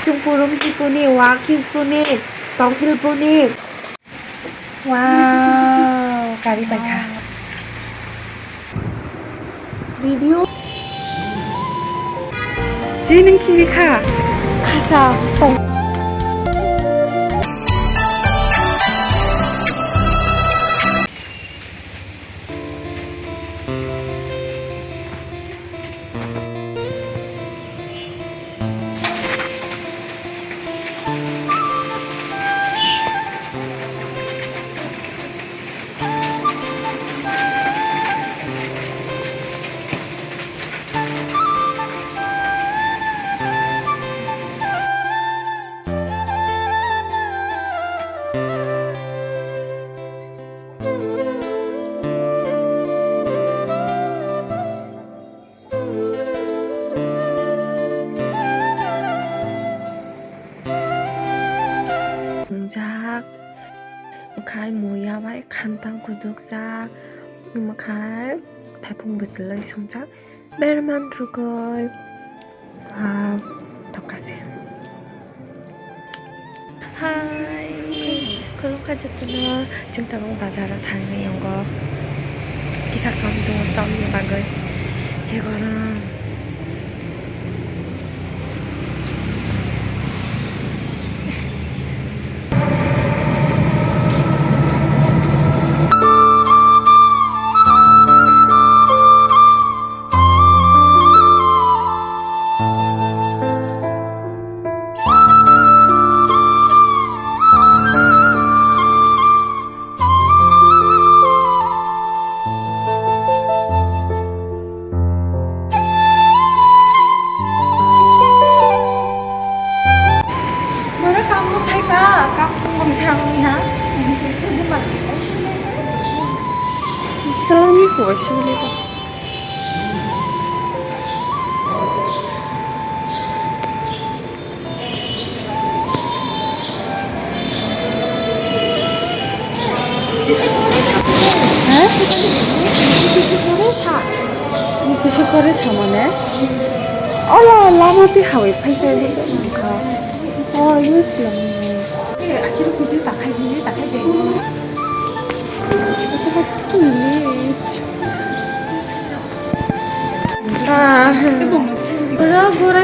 Jungpurung Hipuni, Waki Puni, Tongkil Puni. Wow, Kari Baka. Review. Jining Kiri Ka. Kasa Tong. 동작 khai mùi vậy khăn tăng 구독자 khai 대풍 붙을래 성작 벨만 두고 똑같아요. 하이 클로카즈트는 chittagong 바자라 다니는 연거 기사감도 떠는 방을 제거는 짤랑이 뭐 시원해서 디시 거래 사만해 라마티 하위 파이파이 이거 슬람네 아키로 그지 닦아야 돼 어떡할 치킨이네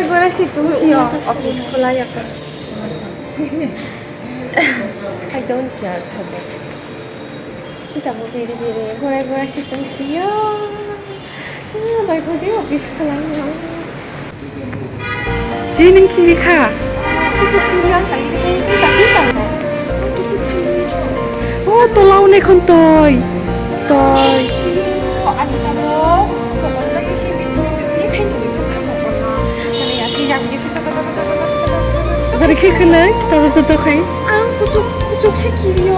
고라 시통시요 ऑफिस खोला याका I don't care 저거 치다보 비리비리 고라 시통시요 말고지 ऑफिस खोला요 지는 키리카 키리랑 tôi lâu nay không tôi anh ta đó còn có cái gì biết thấy người ta khác một con này thì làm gì 그렇게 그날 또 해. 그쪽 시키리요.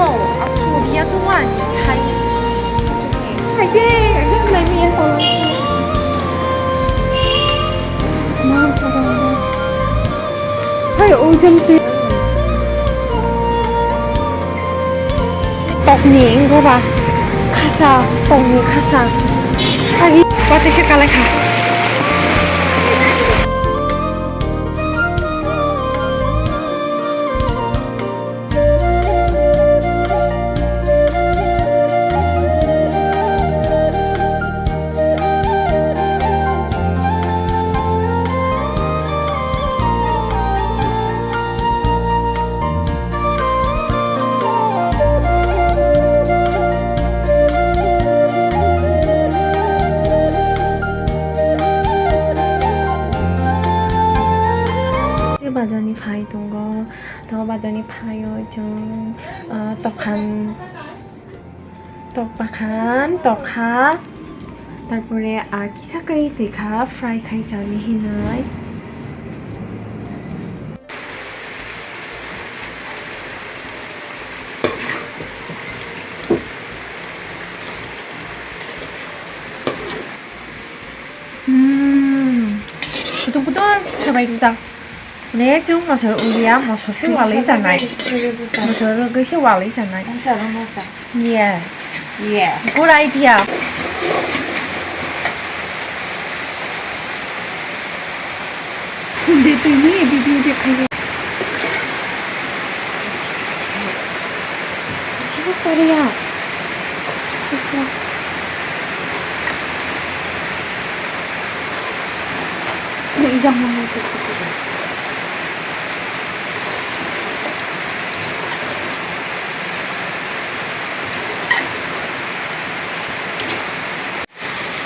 소리야 동안 하이. 하이게 흔들미에 또. 마음 터다. 하이 오점때. 떡니 이거 봐. 카사 떡니 카사. 하기 어떻게 색깔을 가. Bajani ফাই দङ 더 বাজানি ফাयो जों তখা তারপরে আর কিসাকারি দেখা ফ্রাই খাই জানি হিনাই 부들부들 সবাই দুজাং nè chúng nó sợ uống một số cái quả lý chẳng này một số cái số quả lý chẳng này yes good idea để từ mấy đi được hay 저거 꼬리야. 근데 이 장면은 또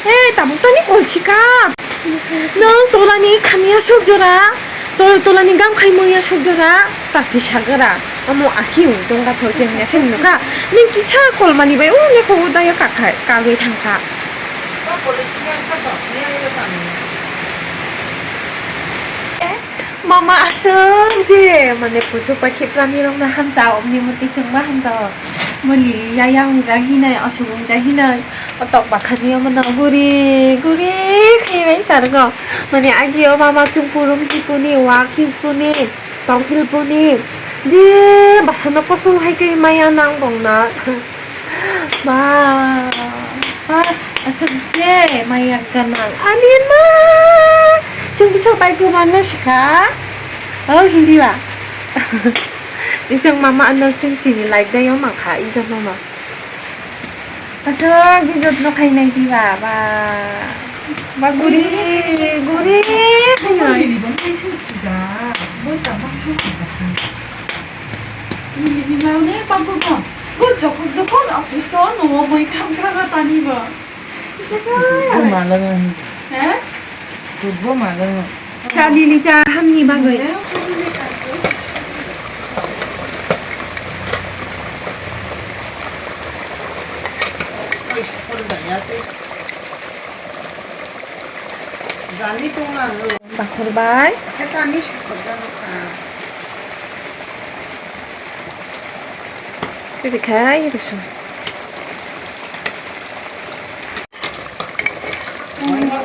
에이, 나못하니 골치가. 너 또라니 카미야 속줘라. 또라니 감카이모야 속줘라. 딱지 샤그라. 어머 아키 운동가 더 재밌냐 생각가. 닌 기차 꼴만이 왜 오늘 거기다야 가게 당가. Mama Ashok je mane pusu pakai plani rong na ham jao ni muti changma ham jao mali ya yang ja hina Ashok ja hina otok bakhani mana guri khai sargo mane agio mama chungpurum hipuni wa hipuni tong hilpuni je basana posong hai kai maya nang bongna ba Ashok je maya ganang anin ma Chung bisa baik ke mana sih kak? Oh hindi ba? Isang mama ano chung chini like da yung maka ijot mama. Ashok jijot no kay nang di ba? Ba guri kayo. 이번 회식 기자 뭘 깜빡 기자 이 마요네 빵빵빵 그 저건 없었어 너 뭐이 깜깜아 다니봐 Cô mà lần 에? cô mà lần Chào Lily cha ham gì ba người. Gani tu na lo. Bà korban. Kita ni sekolah ka. 이렇게 이렇게.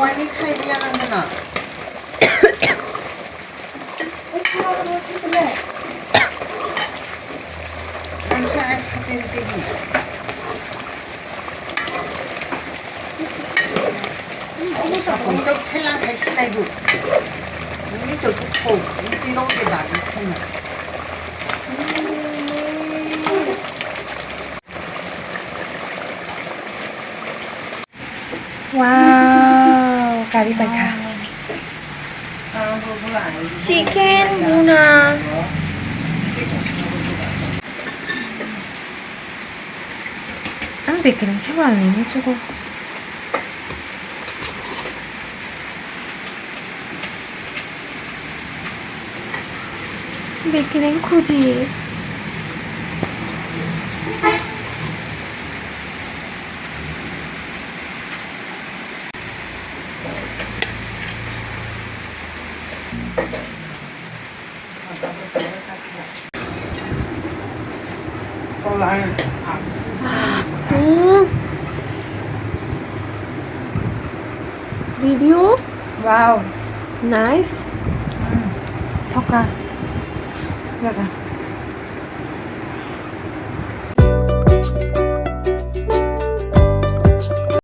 Wani khai dia nang na. Ang sa TV. Ông đâu thấy lang thấy này đủ. Những từ cũng khổ, những tí đâu để đạt được không nào. Wow, kari baka. Chicken muna. Ang bikin siapa ini cukup. Bikin kuji. Có lại Review? Wow, nice. Thoka. Jaga.